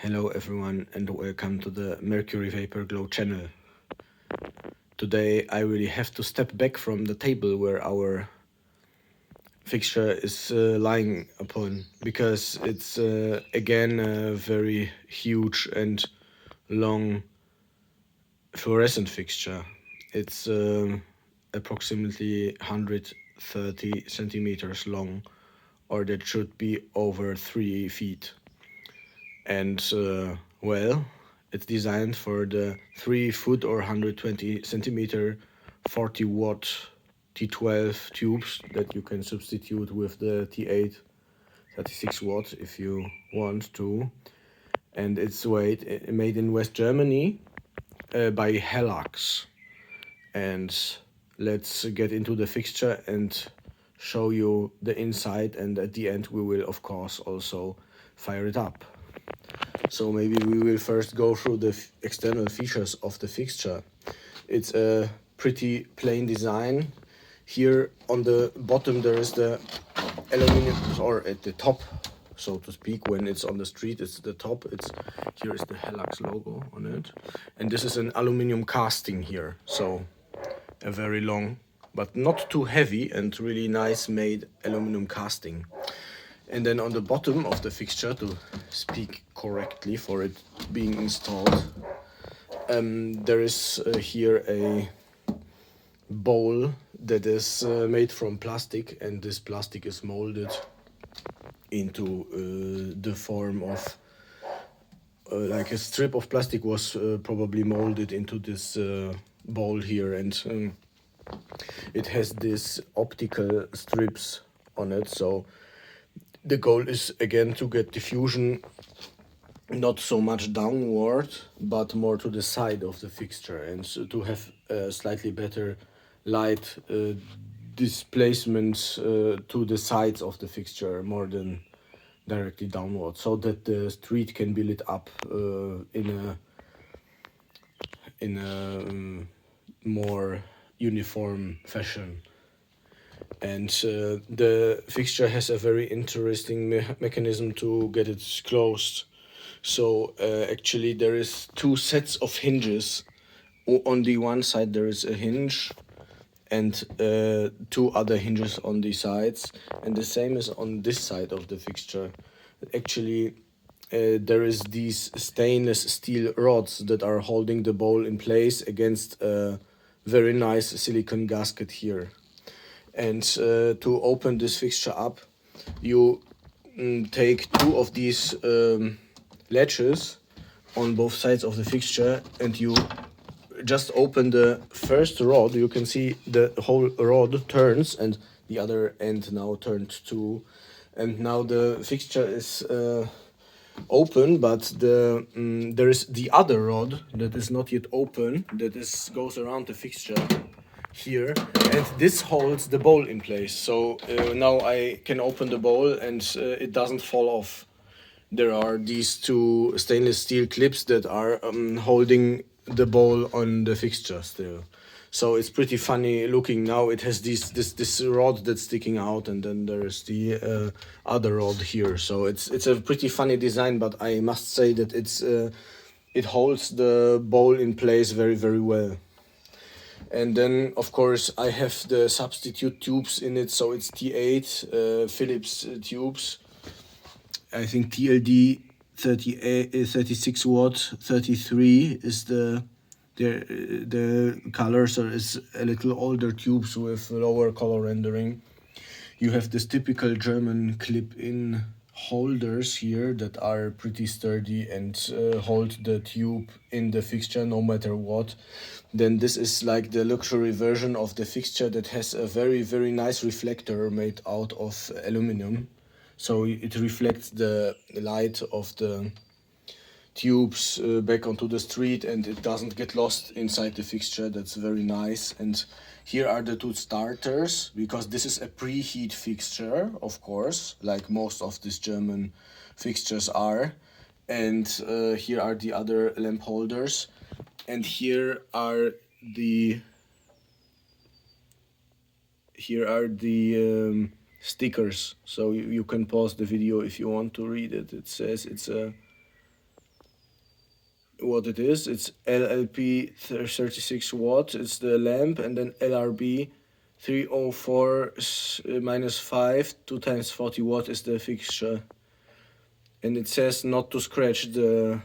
Hello everyone and welcome to the Mercury Vapor Glow channel. Today I really have to step back from the table where our fixture is lying upon, because it's again a very huge and long fluorescent fixture. It's approximately 130 centimeters long, or that should be over 3 feet. And well, it's designed for the 3 foot or 120 centimeter 40 watt T12 tubes that you can substitute with the T8 36 watt if you want to. And it's made in West Germany by Hellux. And let's get into the fixture and show you the inside, and at the end we will of course also fire it up. So maybe we will first go through the external features of the fixture. It's a pretty plain design. Here on the bottom there is the aluminum, or at the top, so to speak, when it's on the street, it's the top. Here is the Hellux logo on it. And this is an aluminum casting here. So a very long, but not too heavy and really nice made aluminum casting. And then on the bottom of the fixture, to speak correctly for it being installed, there is here a bowl that is made from plastic, and this plastic is molded into the form of like a strip of plastic was probably molded into this bowl here, and it has these optical strips on it. So the goal is again to get diffusion not so much downward but more to the side of the fixture, and so to have a slightly better light displacement to the sides of the fixture more than directly downward, so that the street can be lit up in a more uniform fashion. And the fixture has a very interesting mechanism to get it closed. So actually there is two sets of hinges. On the one side there is a hinge and two other hinges on the sides, and the same is on this side of the fixture. Actually there is these stainless steel rods that are holding the bowl in place against a very nice silicone gasket here. And to open this fixture up, you take two of these latches on both sides of the fixture, and you just open the first rod. You can see the whole rod turns, and the other end now turned too. And now the fixture is open, but there is the other rod that is not yet open, that goes around the fixture here, and this holds the bowl in place. So now I can open the bowl and it doesn't fall off. There are these two stainless steel clips that are holding the bowl on the fixture still. So it's pretty funny looking. Now it has this rod that's sticking out, and then there's the other rod here. So it's a pretty funny design, but I must say that it holds the bowl in place very, very well. And then of course I have the substitute tubes in it, so it's T8 Phillips tubes. I think TLD 36 watt 33 is the color, so it's a little older tubes with lower color rendering. You have this typical German clip-in holders here that are pretty sturdy and hold the tube in the fixture no matter what. Then this is like the luxury version of the fixture that has a very, very nice reflector made out of aluminum, so it reflects the light of the tubes back onto the street, and it doesn't get lost inside the fixture. That's very nice. And here are the two starters, because this is a preheat fixture, of course, like most of these German fixtures are. And here are the other lamp holders, and here are the stickers. So you can pause the video if you want to read it. It says it's a what it is. It's LLP 36 watt, it's the lamp, and then LRB 304 minus 5, 2 times 40 watt is the fixture. And it says not to scratch the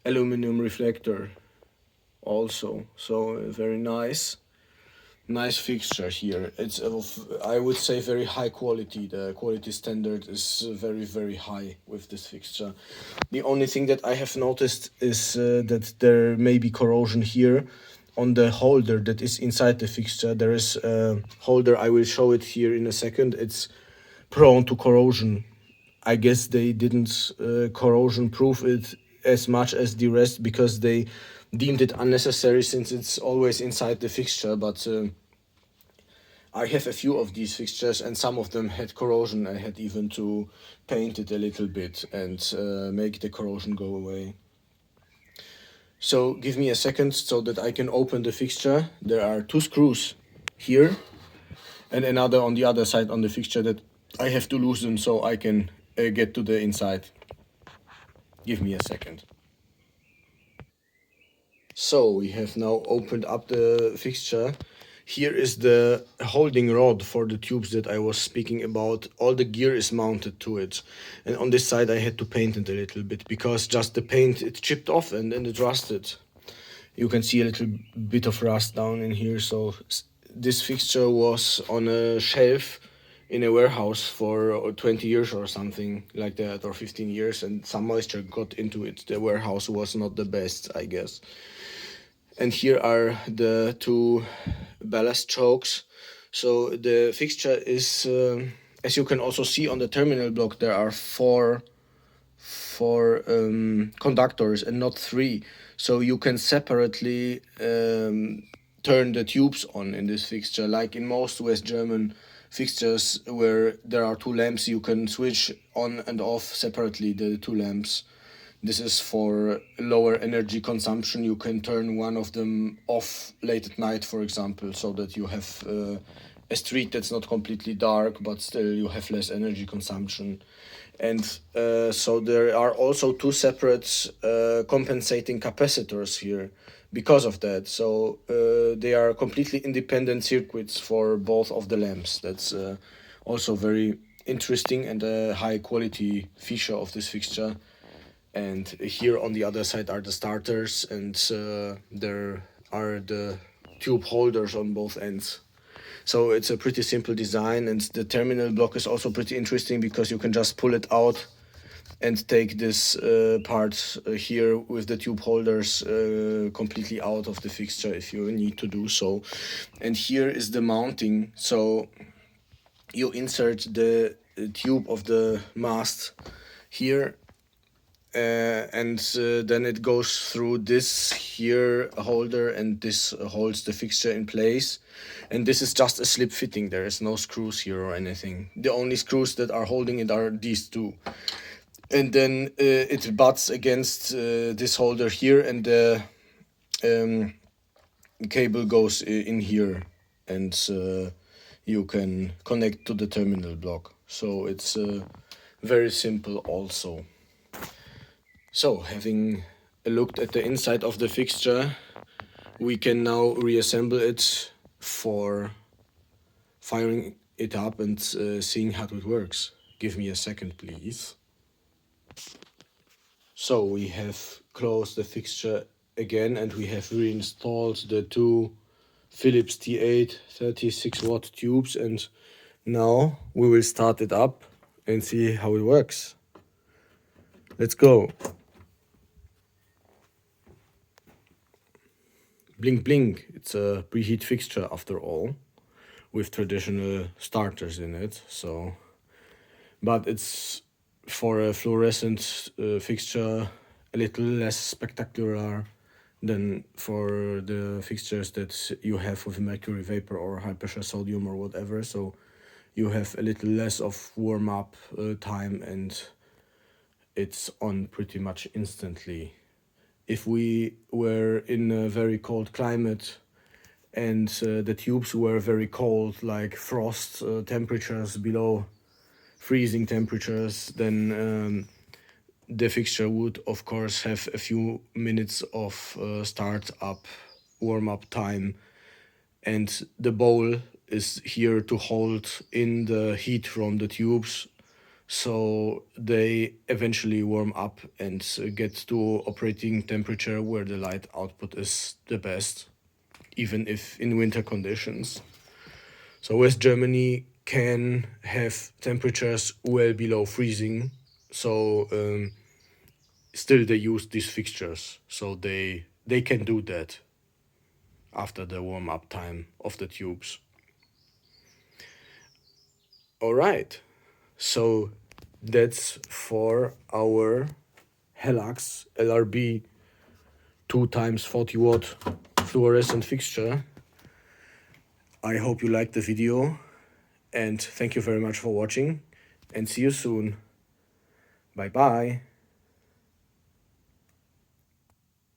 aluminum reflector also, so very nice fixture here. It's of, I would say, very high quality. The quality standard is very high with this fixture. The only thing that I have noticed is that there may be corrosion here on the holder that is inside the fixture. There is a holder, I will show it here in a second. It's prone to corrosion. I guess they didn't corrosion proof it as much as the rest because they deemed it unnecessary since it's always inside the fixture. But I have a few of these fixtures and some of them had corrosion. I had even to paint it a little bit and make the corrosion go away. So give me a second so that I can open the fixture. There are 2 screws here and another on the other side on the fixture that I have to loosen so I can get to the inside. Give me a second. So we have now opened up the fixture. Here is the holding rod for the tubes that I was speaking about. All the gear is mounted to it. And on this side I had to paint it a little bit because just the paint, it chipped off and then it rusted. You can see a little bit of rust down in here. So this fixture was on a shelf in a warehouse for 20 years or something like that, or 15 years, and some moisture got into it. The warehouse was not the best, I guess. And here are the 2 ballast chokes. So the fixture is, as you can also see on the terminal block, there are 4 conductors and not 3. So you can separately turn the tubes on in this fixture, like in most West German fixtures where there are 2 lamps. You can switch on and off separately the 2 lamps. This is for lower energy consumption. You can turn one of them off late at night, for example, so that you have a street that's not completely dark, but still you have less energy consumption. And so there are also 2 separate compensating capacitors here because of that. So they are completely independent circuits for both of the lamps. That's also very interesting and a high quality feature of this fixture. And here on the other side are the starters, and there are the tube holders on both ends. So it's a pretty simple design, and the terminal block is also pretty interesting because you can just pull it out and take this part here with the tube holders completely out of the fixture if you need to do so. And here is the mounting. So you insert the tube of the mast here, and then it goes through this here holder, and this holds the fixture in place. And this is just a slip fitting. There is no screws here or anything. The only screws that are holding it are these 2. And then it butts against this holder here, and the cable goes in here, and you can connect to the terminal block. So it's very simple also. So, having looked at the inside of the fixture, we can now reassemble it for firing it up and seeing how it works. Give me a second, please. So, we have closed the fixture again, and we have reinstalled the 2 Philips T8 36 watt tubes, and now we will start it up and see how it works. Let's go. Blink blink, it's a preheat fixture after all, with traditional starters in it. So, but it's for a fluorescent fixture a little less spectacular than for the fixtures that you have with mercury vapor or high pressure sodium or whatever. So you have a little less of warm up time, and it's on pretty much instantly. If we were in a very cold climate and the tubes were very cold, like frost temperatures below freezing temperatures, then the fixture would of course have a few minutes of start up warm up time, and the bowl is here to hold in the heat from the tubes, so they eventually warm up and get to operating temperature where the light output is the best, even if in winter conditions. So West Germany can have temperatures well below freezing, so still they use these fixtures, so they can do that after the warm up time of the tubes. All right, so that's for our Hellux LRB 2 times 40 watt fluorescent fixture. I hope you liked the video, and thank you very much for watching, and see you soon. Bye bye.